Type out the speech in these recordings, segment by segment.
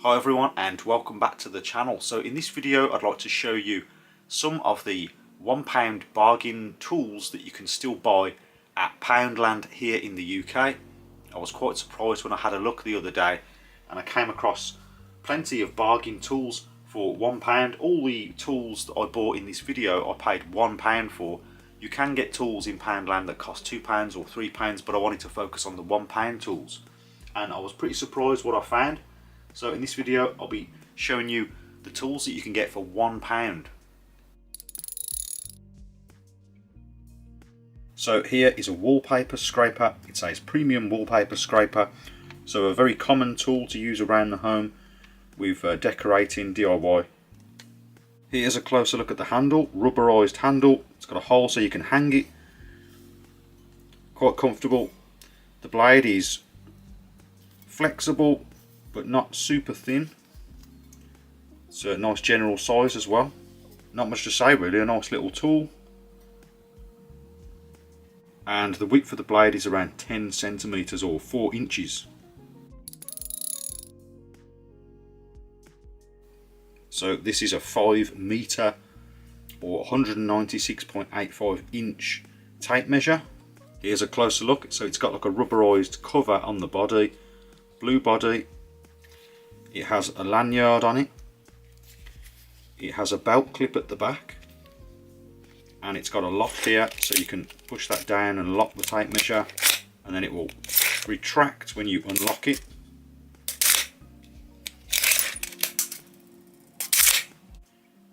Hi everyone and welcome back to the channel. So in this video I'd like to show you some of the £1 bargain tools that you can still buy at Poundland here in the UK. I was quite surprised when I had a look the other day and I came across plenty of bargain tools for £1. All the tools that I bought in this video I paid £1 for. You can get tools in Poundland that cost £2 or £3, but I wanted to focus on the £1 tools. And I was pretty surprised what I found. So in this video I'll be showing you the tools that you can get for £1. So here is a wallpaper scraper. It says premium wallpaper scraper. So a very common tool to use around the home with decorating DIY. Here's a closer look at the handle, rubberized handle. It's got a hole so you can hang it. Quite comfortable. The blade is flexible but not super thin. It's a nice general size as well. Not much to say really, a nice little tool. And the width of the blade is around 10 centimeters or 4 inches. So this is a 5 meter or 196.85 inch tape measure. Here's a closer look. So it's got like a rubberized cover on the body, blue body. It has a lanyard on it. It has a belt clip at the back. And it's got a lock here, so you can push that down and lock the tape measure. And then it will retract when you unlock it.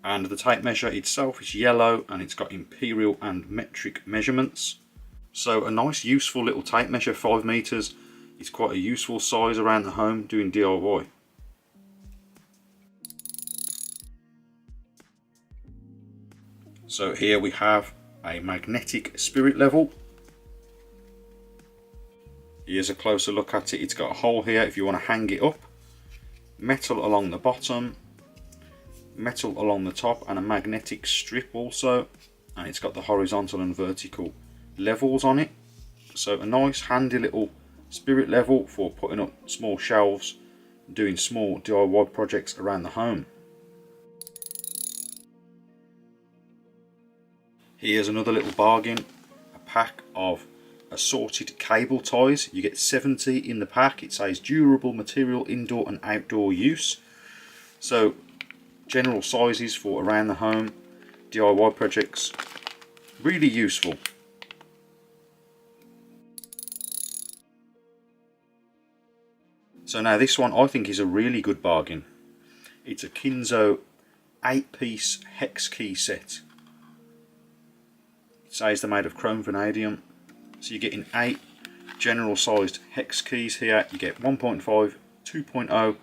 And the tape measure itself is yellow and it's got imperial and metric measurements. So a nice useful little tape measure, 5 meters. It's quite a useful size around the home doing DIY. So here we have a magnetic spirit level. Here's a closer look at it. It's got a hole here if you want to hang it up. Metal along the bottom, metal along the top, and a magnetic strip also. And it's got the horizontal and vertical levels on it. So a nice handy little spirit level for putting up small shelves, doing small DIY projects around the home. Here's another little bargain, a pack of assorted cable ties. You get 70 in the pack. It says durable material, indoor and outdoor use. So general sizes for around the home, DIY projects, really useful. So now this one I think is a really good bargain. It's a Kinzo 8-piece hex key set. It says they're made of chrome vanadium. So you're getting 8 general sized hex keys here. You get 1.5, 2.0,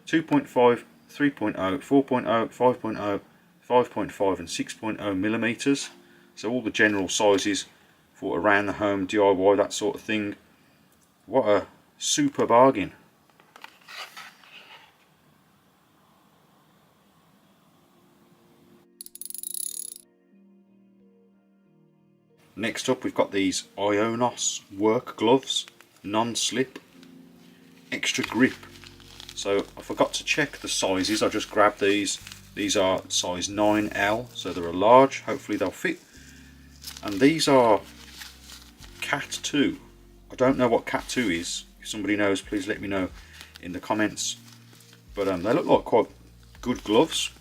2.5, 3.0, 4.0, 5.0, 5.5 and 6.0 millimeters. So all the general sizes for around the home, DIY, that sort of thing. What a super bargain. Next up we've got these Ionos work gloves, non-slip, extra grip. So I forgot to check the sizes, I just grabbed these. These are size 9L, so they're a large, hopefully they'll fit. And these are Cat 2. I don't know what Cat 2 is. If somebody knows, please let me know in the comments. But they look like quite good gloves.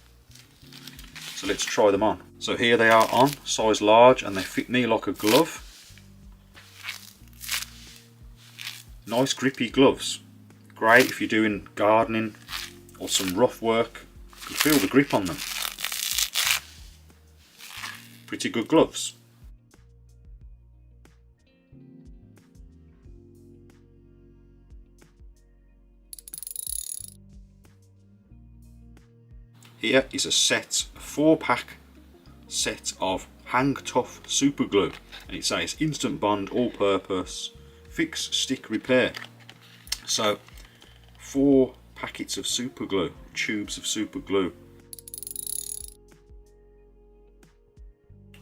So let's try them on. So here they are on, size large, and they fit me like a glove. Nice grippy gloves. Great if you're doing gardening or some rough work. You can feel the grip on them. Pretty good gloves. Here is a set, a 4-pack set of Hang Tough super glue, and it says instant bond, all purpose, fix, stick, repair. So 4 packets of super glue, tubes of super glue.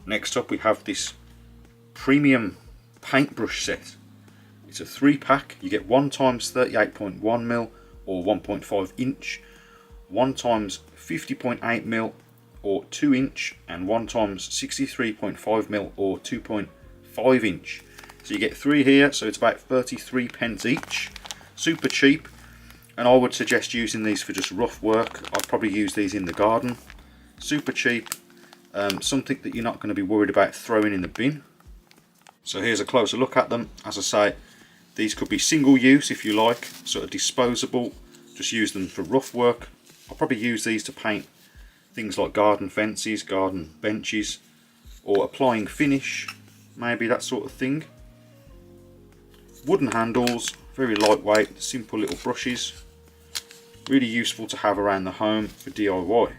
Next up we have this premium paintbrush set. It's a 3-pack. You get 1 times 38.1mm or 1.5 inch, 1 times 50.8mm or 2 inch, and 1 times 63.5mm or 2.5 inch. So you get 3 here, so it's about 33 pence each. Super cheap, and I would suggest using these for just rough work. I'd probably use these in the garden. Super cheap, something that you're not going to be worried about throwing in the bin. So here's a closer look at them. As I say, these could be single use if you like, sort of disposable. Just use them for rough work. I'll probably use these to paint things like garden fences, garden benches, or applying finish, maybe that sort of thing. Wooden handles, very lightweight, simple little brushes. Really useful to have around the home for DIY.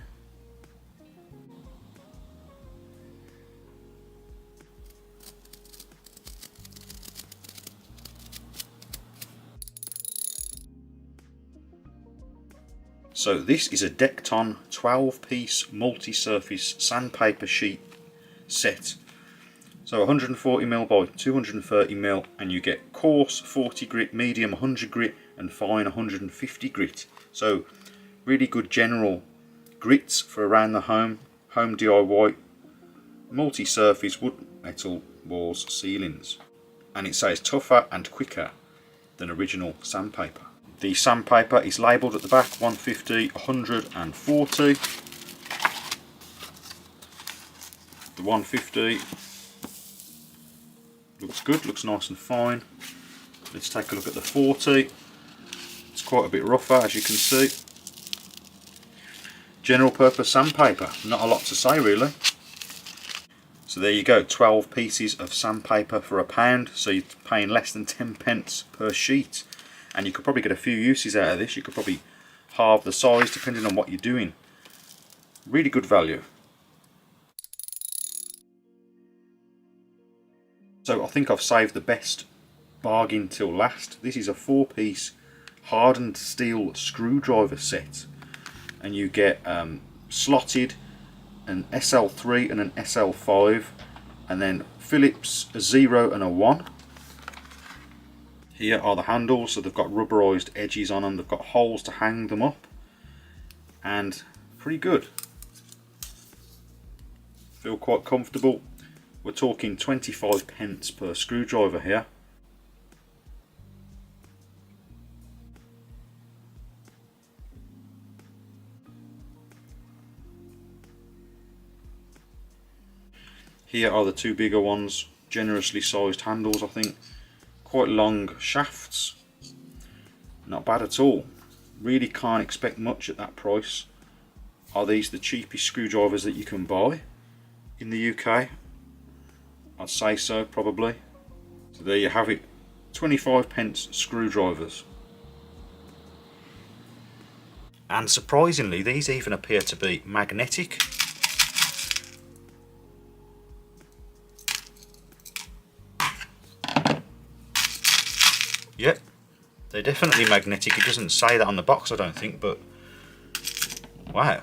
So this is a Decton 12-piece multi-surface sandpaper sheet set. So 140mm by 230mm, and you get coarse 40 grit, medium 100 grit, and fine 150 grit. So really good general grits for around the home DIY, multi-surface wood, metal, walls, ceilings. And it says tougher and quicker than original sandpaper. The sandpaper is labelled at the back 150, 140. The 150 looks good, looks nice and fine. Let's take a look at the 40. It's quite a bit rougher, as you can see. General purpose sandpaper, not a lot to say really. So there you go, 12 pieces of sandpaper for £1, so you're paying less than 10 pence per sheet. And you could probably get a few uses out of this. You could probably halve the size depending on what you're doing. Really good value. So I think I've saved the best bargain till last. This is a 4-piece hardened steel screwdriver set, and you get slotted an SL3 and an SL5, and then Phillips a 0 and a 1. Here are the handles, so they've got rubberized edges on them, they've got holes to hang them up, and pretty good. Feel quite comfortable. We're talking 25 pence per screwdriver here. Here are the 2 bigger ones, generously sized handles I think. Quite long shafts, not bad at all. Really can't expect much at that price. Are these the cheapest screwdrivers that you can buy in the UK? I'd say so, probably. So there you have it, 25 pence screwdrivers. And surprisingly, these even appear to be magnetic. Yep, they're definitely magnetic. It doesn't say that on the box, I don't think, but wow.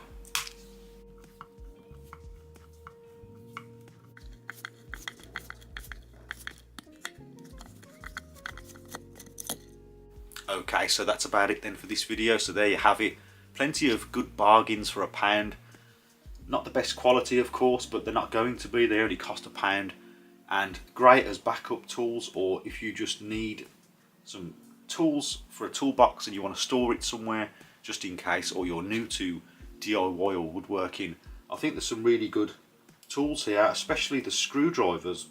Okay, so that's about it then for this video. So there you have it. Plenty of good bargains for £1. Not the best quality, of course, but they're not going to be. They only cost £1. And great as backup tools, or if you just need some tools for a toolbox and you want to store it somewhere just in case, or you're new to DIY or woodworking. I think there's some really good tools here, especially the screwdrivers.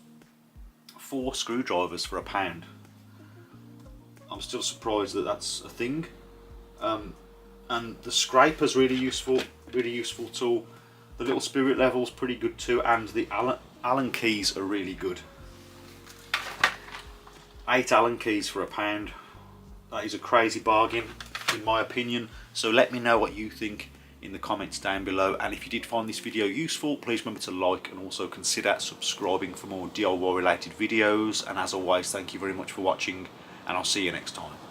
4 screwdrivers for £1. I'm still surprised that that's a thing. And the scraper's really useful tool. The little spirit level's pretty good too, and the Allen keys are really good. 8 Allen keys for £1. That is a crazy bargain in my opinion. So let me know what you think in the comments down below, and if you did find this video useful, please remember to like and also consider subscribing for more DIY related videos. And as always, thank you very much for watching, and I'll see you next time.